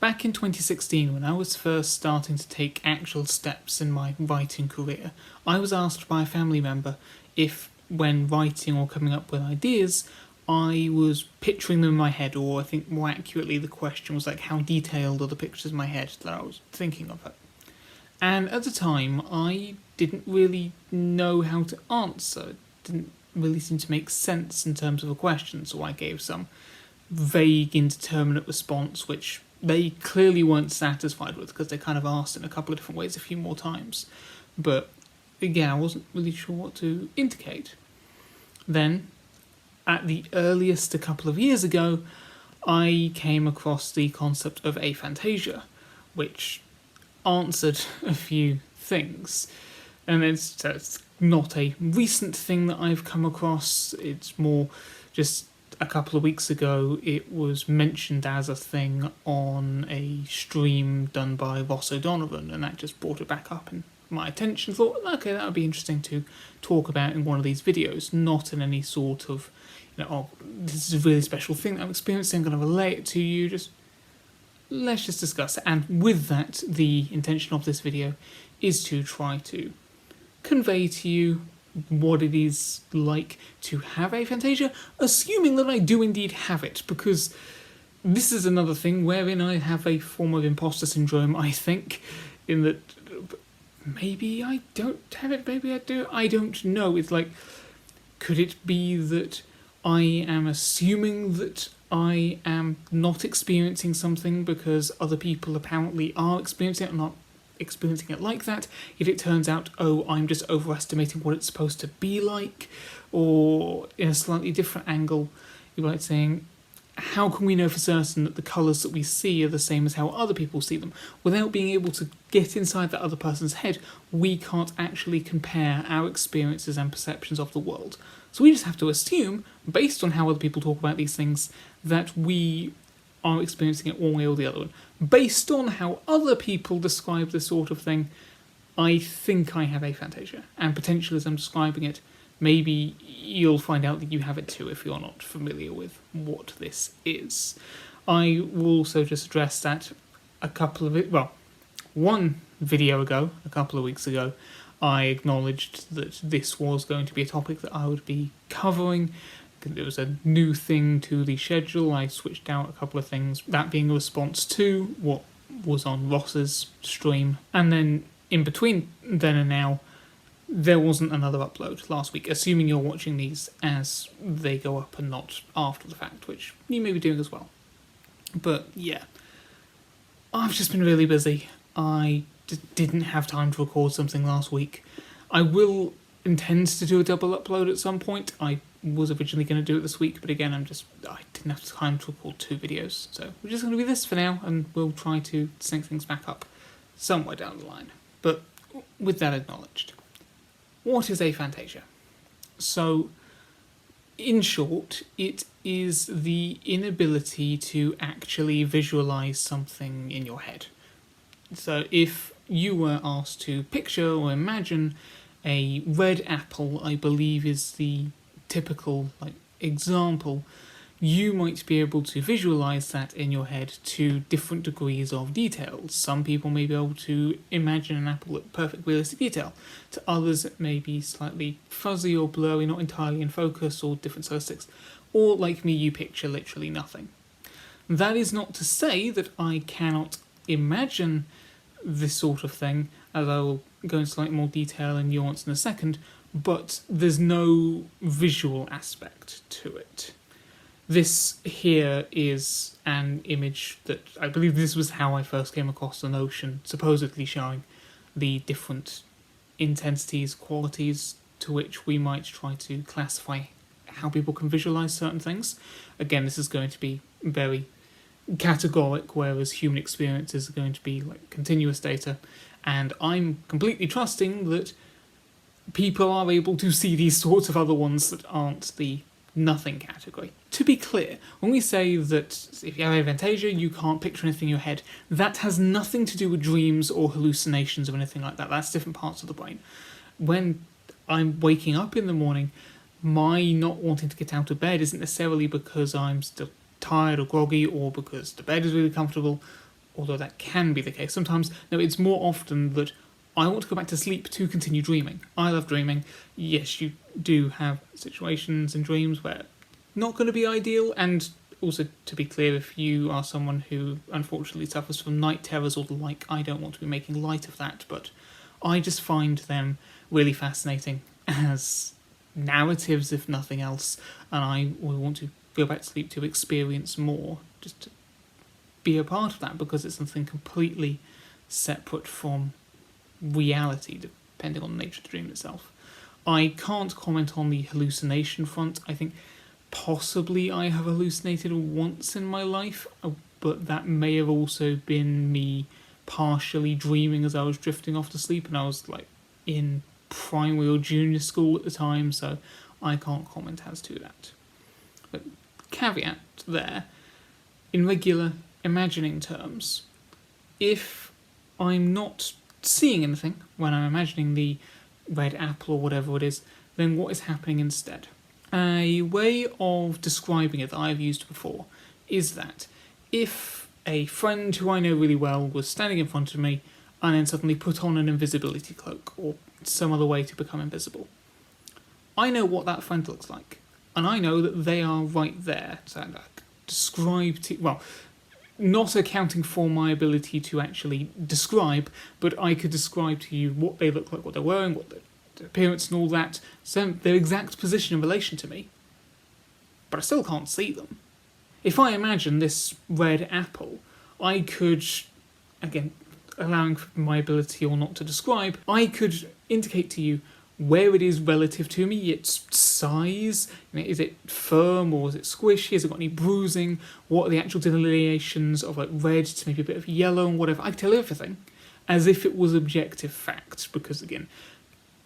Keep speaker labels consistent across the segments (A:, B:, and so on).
A: back in 2016, when I was first starting to take actual steps in my writing career, I was asked by a family member if, when writing or coming up with ideas, I was picturing them in my head, or I think more accurately the question was like, how detailed are the pictures in my head that I was thinking of it. And at the time, I didn't really know how to answer. It didn't really seem to make sense in terms of a question, so I gave some vague, indeterminate response, which they clearly weren't satisfied with, because they kind of asked in a couple of different ways a few more times. But again, I wasn't really sure what to indicate. Then, at the earliest a couple of years ago, I came across the concept of aphantasia, which answered a few things. And it's not a recent thing that I've come across, it's more just a couple of weeks ago it was mentioned as a thing on a stream done by Ross O'Donovan, and that just brought it back up in my attention. Thought, okay, that would be interesting to talk about in one of these videos, not in any sort of, oh, this is a really special thing that I'm experiencing, I'm going to relate it to you, let's just discuss it. And with that, the intention of this video is to try to convey to you what it is like to have aphantasia, assuming that I do indeed have it, because this is another thing wherein I have a form of imposter syndrome, I think, in that maybe I don't have it, maybe I do, I don't know. It's like, could it be that I am assuming that I am not experiencing something because other people apparently are experiencing it, or not experiencing it like that, yet it turns out, oh, I'm just overestimating what it's supposed to be like? Or in a slightly different angle, you might saying, how can we know for certain that the colours that we see are the same as how other people see them? Without being able to get inside that other person's head, we can't actually compare our experiences and perceptions of the world. So we just have to assume, based on how other people talk about these things, that we are experiencing it one way or the other. Based on how other people describe this sort of thing, I think I have aphantasia. And potentially, as I'm describing it, maybe you'll find out that you have it too if you're not familiar with what this is. I will also just address that one video ago, a couple of weeks ago, I acknowledged that this was going to be a topic that I would be covering. It was a new thing to the schedule. I switched out a couple of things, that being a response to what was on Ross's stream. And then in between then and now, there wasn't another upload last week, assuming you're watching these as they go up and not after the fact, which you may be doing as well. But yeah, I've just been really busy. I didn't have time to record something last week. I will intend to do a double upload at some point. I was originally going to do it this week, but again, I didn't have time to record 2 videos, so we're just going to be this for now, and we'll try to sync things back up somewhere down the line. But with that acknowledged, what is aphantasia? So, in short, it is the inability to actually visualise something in your head. So if you were asked to picture or imagine a red apple, I believe is the typical example, you might be able to visualise that in your head to different degrees of detail. Some people may be able to imagine an apple at perfect realistic detail. To others it may be slightly fuzzy or blurry, not entirely in focus, or different statistics. Or like me, you picture literally nothing. That is not to say that I cannot imagine this sort of thing, as I will go into slightly more detail and nuance in a second, but there's no visual aspect to it. This here is an image that I believe this was how I first came across the notion, supposedly showing the different intensities, qualities to which we might try to classify how people can visualise certain things. Again, this is going to be very categoric, whereas human experiences are going to be like continuous data, and I'm completely trusting that people are able to see these sorts of other ones that aren't the nothing category. To be clear, when we say that if you have aphantasia, you can't picture anything in your head, that has nothing to do with dreams or hallucinations or anything like that. That's different parts of the brain. When I'm waking up in the morning, my not wanting to get out of bed isn't necessarily because I'm still tired or groggy, or because the bed is really comfortable, although that can be the case. Sometimes, no, it's more often that I want to go back to sleep to continue dreaming. I love dreaming. Yes, you do have situations and dreams where not going to be ideal, and also, to be clear, if you are someone who unfortunately suffers from night terrors or the like, I don't want to be making light of that, but I just find them really fascinating as narratives, if nothing else, and I will want to go back to sleep to experience more, just to be a part of that, because it's something completely separate from reality, depending on the nature of the dream itself. I can't comment on the hallucination front. I think possibly I have hallucinated once in my life, but that may have also been me partially dreaming as I was drifting off to sleep, and I was like in primary or junior school at the time, so I can't comment as to that. But caveat there, in regular imagining terms, if I'm not seeing anything when I'm imagining the red apple or whatever it is, then what is happening instead? A way of describing it that I've used before is that if a friend who I know really well was standing in front of me and then suddenly put on an invisibility cloak or some other way to become invisible, I know what that friend looks like, and I know that they are right there. So I describe to, well, not accounting for my ability to actually describe, but I could describe to you what they look like, what they're wearing, what their appearance and all that, so their exact position in relation to me, but I still can't see them. If I imagine this red apple, I could, again, allowing for my ability or not to describe, I could indicate to you where it is relative to me, its size, is it firm or is it squishy, has it got any bruising, what are the actual delineations of like red to maybe a bit of yellow and whatever. I could tell everything as if it was objective fact, because again,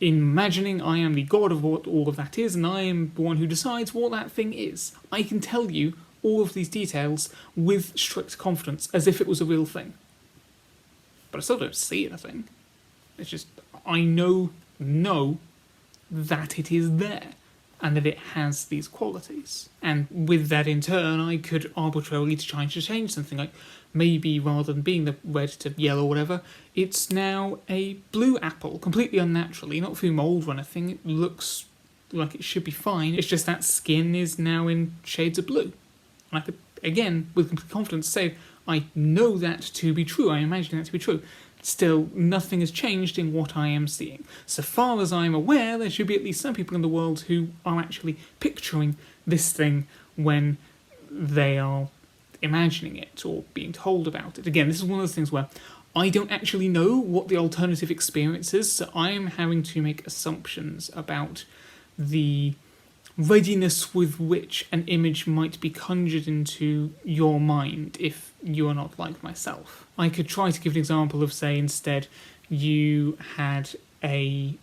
A: in imagining I am the god of what all of that is, and I am the one who decides what that thing is. I can tell you all of these details with strict confidence as if it was a real thing. But I still don't see anything. It's just, I know that it is there, and that it has these qualities. And with that in turn, I could arbitrarily try to change something, like maybe rather than being the red to yellow or whatever, it's now a blue apple, completely unnaturally, not through mould or anything. It looks like it should be fine, it's just that skin is now in shades of blue. And I could, again, with complete confidence say, I know that to be true, I imagine that to be true. Still, nothing has changed in what I am seeing. So far as I'm aware, there should be at least some people in the world who are actually picturing this thing when they are imagining it or being told about it. Again, this is one of those things where I don't actually know what the alternative experience is, so I am having to make assumptions about the readiness with which an image might be conjured into your mind if you are not like myself. I could try to give an example of, say, instead you had a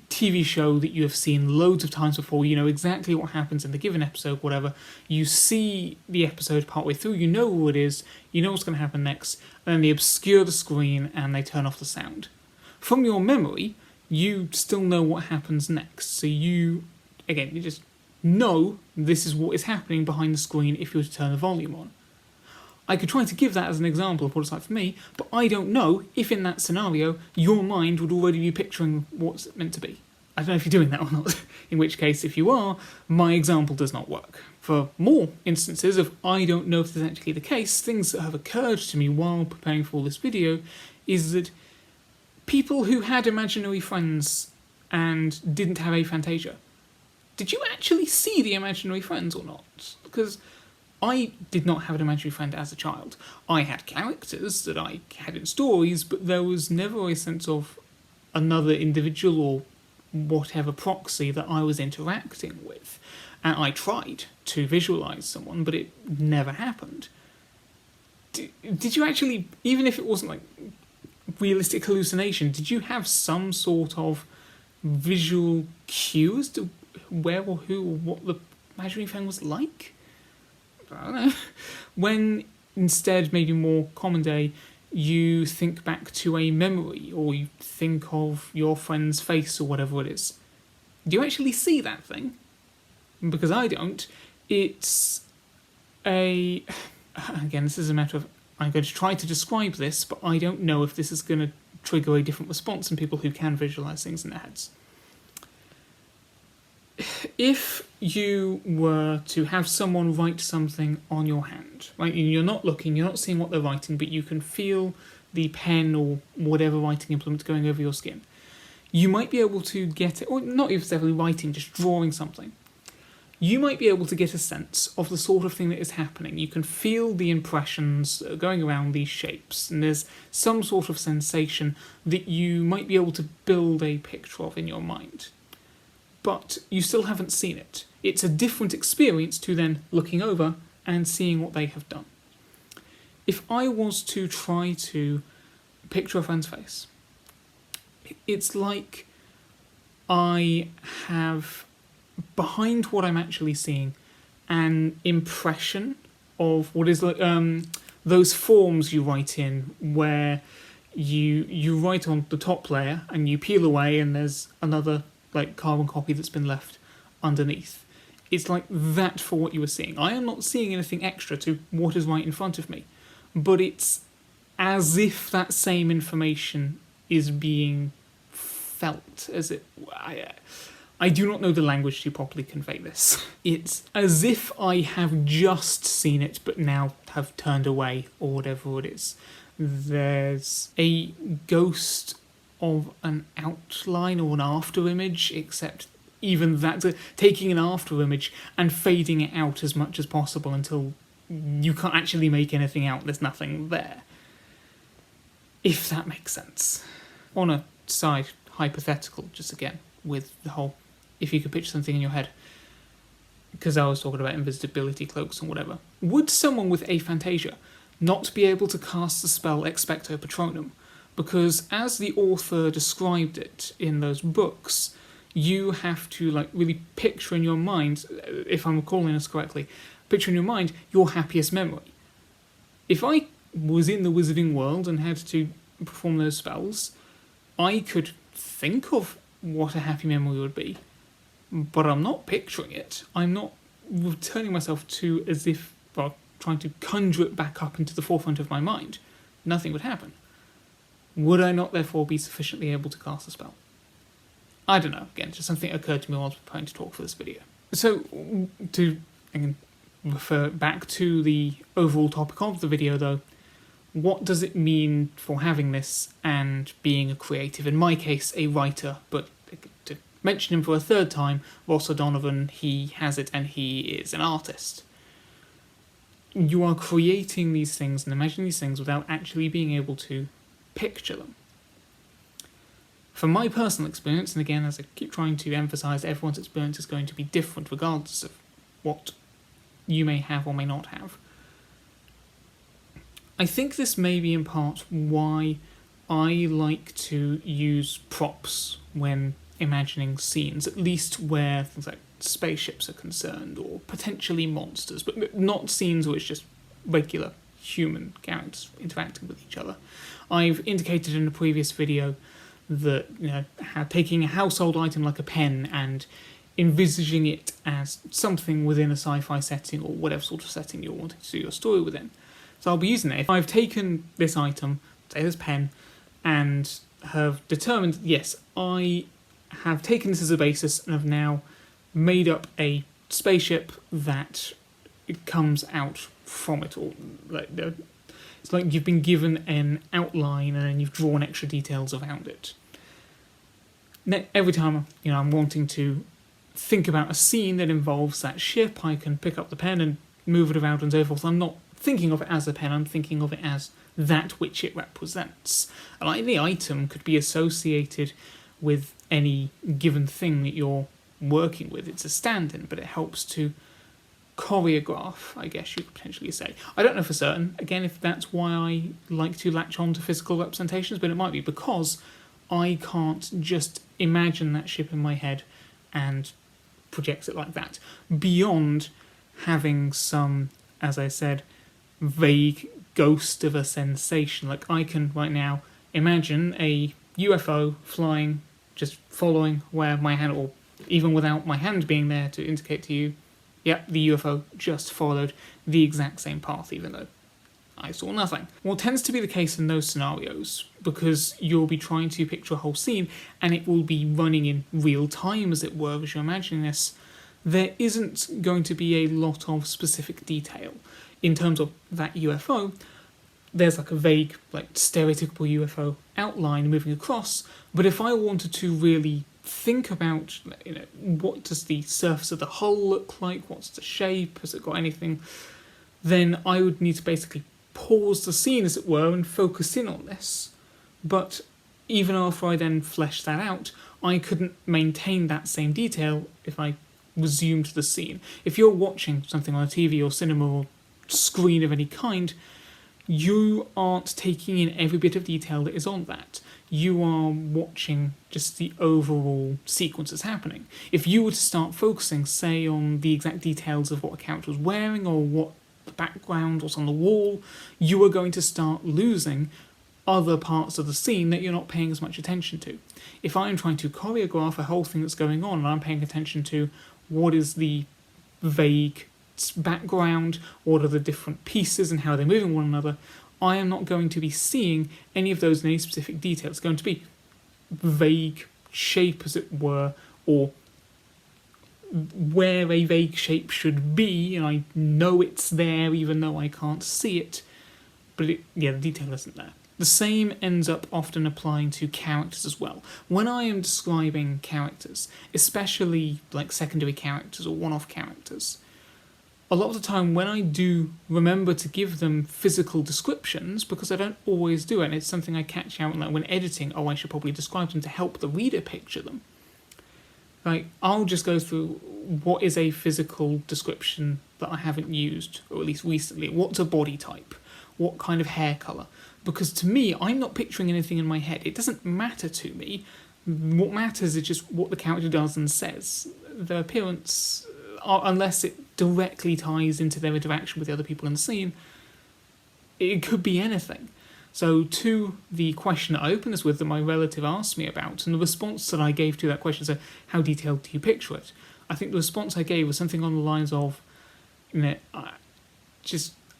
A: TV show that you have seen loads of times before, you know exactly what happens in the given episode, whatever, you see the episode partway through, you know who it is, you know what's going to happen next, and then they obscure the screen and they turn off the sound. From your memory, you still know what happens next, so you just know this is what is happening behind the screen if you were to turn the volume on. I could try to give that as an example of what it's like for me, but I don't know if in that scenario your mind would already be picturing what's it meant to be. I don't know if you're doing that or not, in which case, if you are, my example does not work. For more instances of I don't know if this is actually the case, things that have occurred to me while preparing for this video is that people who had imaginary friends and didn't have aphantasia, did you actually see the imaginary friends or not? Because I did not have an imaginary friend as a child. I had characters that I had in stories, but there was never a sense of another individual or whatever proxy that I was interacting with. And I tried to visualise someone, but it never happened. Did you actually, even if it wasn't like realistic hallucination, did you have some sort of visual cue as to where or who or what the imaginary friend was like? I don't know. When instead, maybe more common day, you think back to a memory or you think of your friend's face or whatever it is, do you actually see that thing? Because I don't. It's a... Again, this is a matter of I'm going to try to describe this, but I don't know if this is going to trigger a different response in people who can visualize things in their heads. If you were to have someone write something on your hand, right? You're not looking, you're not seeing what they're writing, but you can feel the pen or whatever writing implement going over your skin. You might be able to get it, or not necessarily writing, just drawing something. You might be able to get a sense of the sort of thing that is happening. You can feel the impressions going around these shapes, and there's some sort of sensation that you might be able to build a picture of in your mind. But you still haven't seen it. It's a different experience to then looking over and seeing what they have done. If I was to try to picture a friend's face, it's like I have, behind what I'm actually seeing, an impression of what is like those forms you write in where you write on the top layer and you peel away and there's another like carbon copy that's been left underneath. It's like that for what you were seeing. I am not seeing anything extra to what is right in front of me, but it's as if that same information is being felt, as it... I do not know the language to properly convey this. It's as if I have just seen it, but now have turned away, or whatever it is. There's a ghost of an outline or an after image, except even that, taking an after image and fading it out as much as possible until you can't actually make anything out, there's nothing there. If that makes sense. On a side, hypothetical, just again, with the whole, if you could picture something in your head, because I was talking about invisibility cloaks and whatever, would someone with aphantasia not be able to cast the spell Expecto Patronum? Because as the author described it in those books, you have to like really picture in your mind, if I'm recalling this correctly, picture in your mind your happiest memory. If I was in the wizarding world and had to perform those spells, I could think of what a happy memory would be, but I'm not picturing it. I'm not returning myself to as if, well, trying to conjure it back up into the forefront of my mind. Nothing would happen. Would I not therefore be sufficiently able to cast a spell? I don't know. Again, just something occurred to me while I was preparing to talk for this video. So, to again, refer back to the overall topic of the video though, what does it mean for having this and being a creative? In my case, a writer, but to mention him for a third time, Ross O'Donovan, he has it and he is an artist. You are creating these things and imagining these things without actually being able to picture them. From my personal experience, and again, as I keep trying to emphasise, everyone's experience is going to be different regardless of what you may have or may not have. I think this may be in part why I like to use props when imagining scenes, at least where things like spaceships are concerned, or potentially monsters, but not scenes where it's just regular human characters interacting with each other. I've indicated in a previous video that, you know, how taking a household item like a pen and envisaging it as something within a sci-fi setting or whatever sort of setting you're wanting to do your story within. So I'll be using it. If I've taken this item, say this pen, and have determined, yes, I have taken this as a basis and have now made up a spaceship that it comes out from it, or like it's like you've been given an outline and then you've drawn extra details around it. Every time, you know, I'm wanting to think about a scene that involves that ship, I can pick up the pen and move it around and so forth. I'm not thinking of it as a pen, I'm thinking of it as that which it represents. And any item could be associated with any given thing that you're working with. It's a stand-in, but it helps to choreograph, I guess you could potentially say. I don't know for certain, again, if that's why I like to latch on to physical representations, but it might be because I can't just imagine that ship in my head and project it like that, beyond having some, as I said, vague ghost of a sensation. Like I can right now imagine a UFO flying, just following where my hand, or even without my hand being there to indicate to you, yep, the UFO just followed the exact same path, even though I saw nothing. What tends to be the case in those scenarios, because you'll be trying to picture a whole scene and it will be running in real time, as it were, as you're imagining this, there isn't going to be a lot of specific detail. In terms of that UFO, there's like a vague, like stereotypical UFO outline moving across, but if I wanted to really think about, what does the surface of the hull look like, what's the shape, has it got anything, then I would need to basically pause the scene, as it were, and focus in on this. But even after I then fleshed that out, I couldn't maintain that same detail if I resumed the scene. If you're watching something on a TV or cinema or screen of any kind, you aren't taking in every bit of detail that is on that. You are watching just the overall sequence that's happening. If you were to start focusing, say, on the exact details of what a character was wearing or what the background was on the wall, you are going to start losing other parts of the scene that you're not paying as much attention to. If I'm trying to choreograph a whole thing that's going on and I'm paying attention to what is the vague background, what are the different pieces and how they're moving one another, I am not going to be seeing any of those in any specific detail. It's going to be vague shape, as it were, or where a vague shape should be, and I know it's there even though I can't see it, but the detail isn't there. The same ends up often applying to characters as well. When I am describing characters, especially like secondary characters or one-off characters, a lot of the time when I do remember to give them physical descriptions, because I don't always do it, and it's something I catch out when editing, I should probably describe them to help the reader picture them. Like, I'll just go through what is a physical description that I haven't used, or at least recently. What's a body type? What kind of hair colour? Because to me, I'm not picturing anything in my head. It doesn't matter to me. What matters is just what the character does and says. Their appearance, unless it directly ties into their interaction with the other people in the scene, it could be anything. So to the question that I opened this with that my relative asked me about, and the response that I gave to that question, so how detailed do you picture it? I think the response I gave was something on the lines of,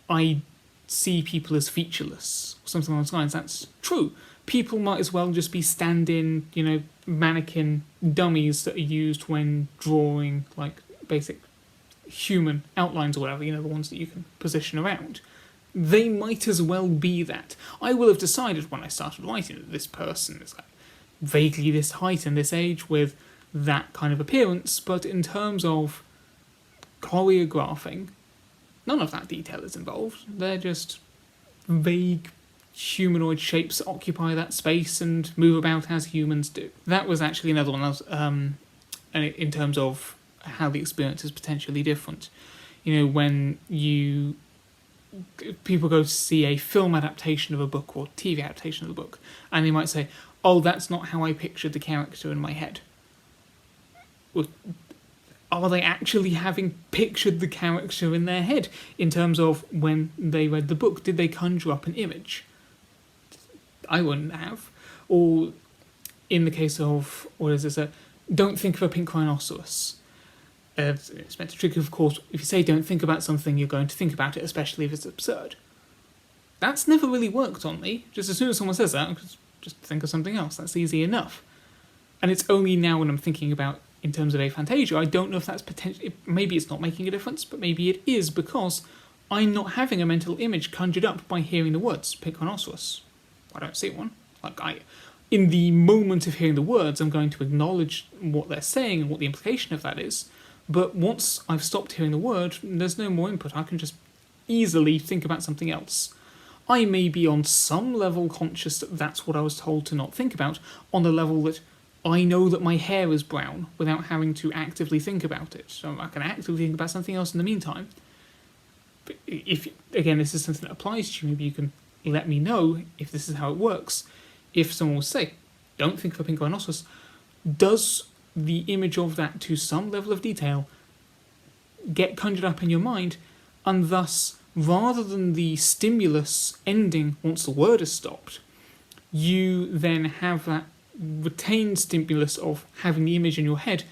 A: I see people as featureless, something along those lines. That's true. People might as well just be stand-in, mannequin dummies that are used when drawing, like, basic human outlines or whatever, the ones that you can position around. They might as well be that. I will have decided when I started writing that this person is like vaguely this height and this age with that kind of appearance, but in terms of choreographing, none of that detail is involved. They're just vague humanoid shapes that occupy that space and move about as humans do. That was actually another one that was, in terms of how the experience is potentially different. When people go to see a film adaptation of a book or TV adaptation of a book, and they might say, oh, that's not how I pictured the character in my head. Well, are they actually having pictured the character in their head in terms of when they read the book? Did they conjure up an image? I wouldn't have. Or in the case of, don't think of a pink rhinoceros. It's meant to trick you, of course. If you say don't think about something, you're going to think about it, especially if it's absurd. That's never really worked on me. Just as soon as someone says that, just think of something else. That's easy enough. And it's only now when I'm thinking about, in terms of Aphantasia, I don't know if that's potentially... Maybe it's not making a difference, but maybe it is, because I'm not having a mental image conjured up by hearing the words, pink rhinoceros. I don't see one. In the moment of hearing the words, I'm going to acknowledge what they're saying and what the implication of that is. But once I've stopped hearing the word, there's no more input. I can just easily think about something else. I may be on some level conscious that that's what I was told to not think about, on the level that I know that my hair is brown without having to actively think about it. So I can actively think about something else in the meantime. But if, again, this is something that applies to you, maybe you can let me know if this is how it works. If someone will say, don't think of a pink rhinoceros, does the image of that to some level of detail get conjured up in your mind, and thus, rather than the stimulus ending once the word is stopped, you then have that retained stimulus of having the image in your head,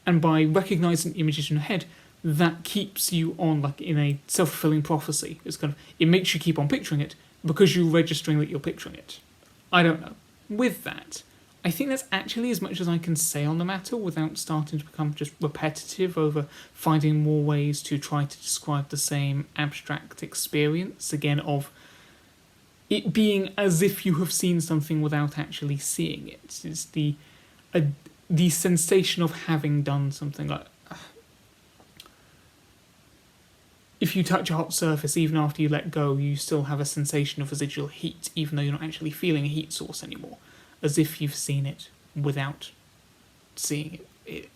A: and by recognising images in your head, that keeps you on, like in a self-fulfilling prophecy. It makes you keep on picturing it because you're registering that you're picturing it. I don't know. With that, I think that's actually as much as I can say on the matter without starting to become just repetitive over finding more ways to try to describe the same abstract experience, again, of it being as if you have seen something without actually seeing it. It's the sensation of having done something. Like, if you touch a hot surface, even after you let go, you still have a sensation of residual heat, even though you're not actually feeling a heat source anymore, as if you've seen it without seeing it.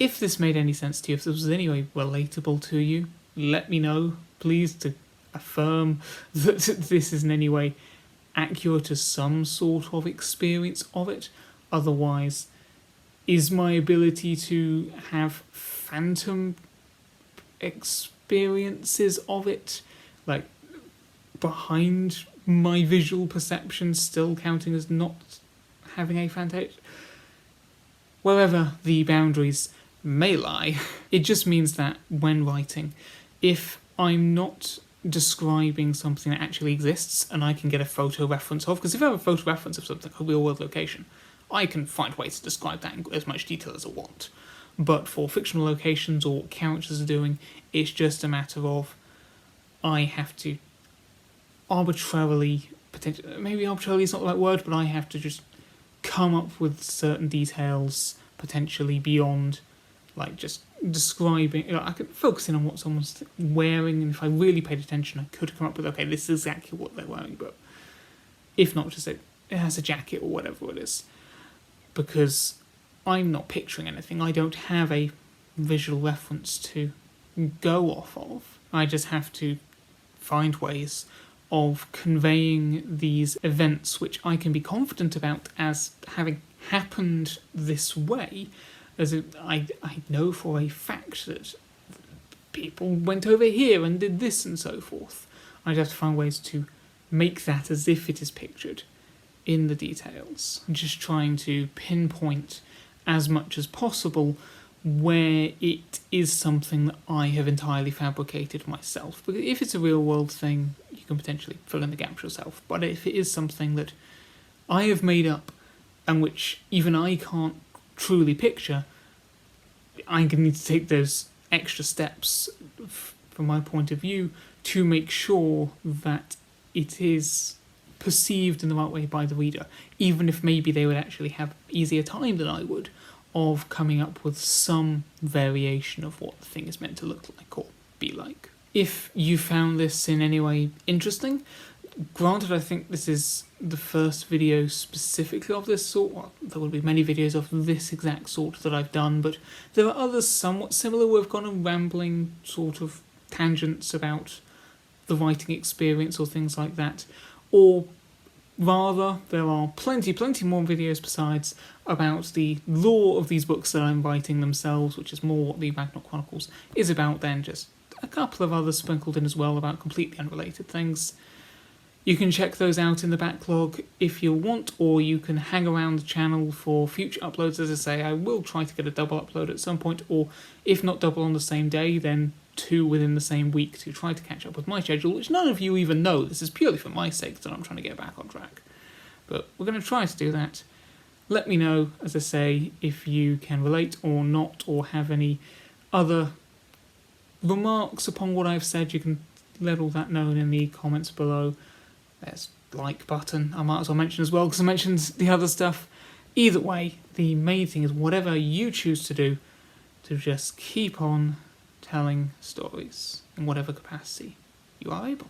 A: If this made any sense to you, if this was in any way relatable to you, let me know, please, to affirm that this is in any way accurate to some sort of experience of it. Otherwise, is my ability to have phantom experiences of it, like behind my visual perception, still counting as not having aphantasia? Wherever the boundaries may lie, it just means that when writing, if I'm not describing something that actually exists and I can get a photo reference of, because if I have a photo reference of something, a real world location, I can find ways to describe that in as much detail as I want. But for fictional locations or what characters are doing, it's just a matter of I have to arbitrarily, maybe arbitrarily is not the right word, but I have to just come up with certain details potentially beyond like just describing. I could focus in on what someone's wearing, and if I really paid attention, I could come up with, okay, this is exactly what they're wearing, but if not, just it has a jacket or whatever it is. Because I'm not picturing anything. I don't have a visual reference to go off of. I just have to find ways of conveying these events which I can be confident about as having happened this way, as I know for a fact that people went over here and did this and so forth. I just have to find ways to make that as if it is pictured in the details, just trying to pinpoint as much as possible where it is something that I have entirely fabricated myself. Because if it's a real world thing, you can potentially fill in the gaps yourself. But if it is something that I have made up and which even I can't truly picture, I'm going to need to take those extra steps from my point of view to make sure that it is perceived in the right way by the reader, even if maybe they would actually have easier time than I would of coming up with some variation of what the thing is meant to look like or be like. If you found this in any way interesting, granted I think this is the first video specifically of this sort. Well, there will be many videos of this exact sort that I've done, but there are others somewhat similar where I've gone on rambling sort of tangents about the writing experience or things like that. Or rather, there are plenty more videos besides about the lore of these books that I'm writing themselves, which is more what the Chronicles is about than just a couple of others sprinkled in as well about completely unrelated things. You can check those out in the backlog if you want, or you can hang around the channel for future uploads. As I say, I will try to get a double upload at some point, or if not double on the same day, then 2 within the same week to try to catch up with my schedule, which none of you even know. This is purely for my sake that I'm trying to get back on track. But we're going to try to do that. Let me know, as I say, if you can relate or not, or have any other remarks upon what I've said. You can let all that known in the comments below. There's like button I might as well mention as well, because I mentioned the other stuff. Either way, the main thing is whatever you choose to do, to just keep on telling stories in whatever capacity you are able.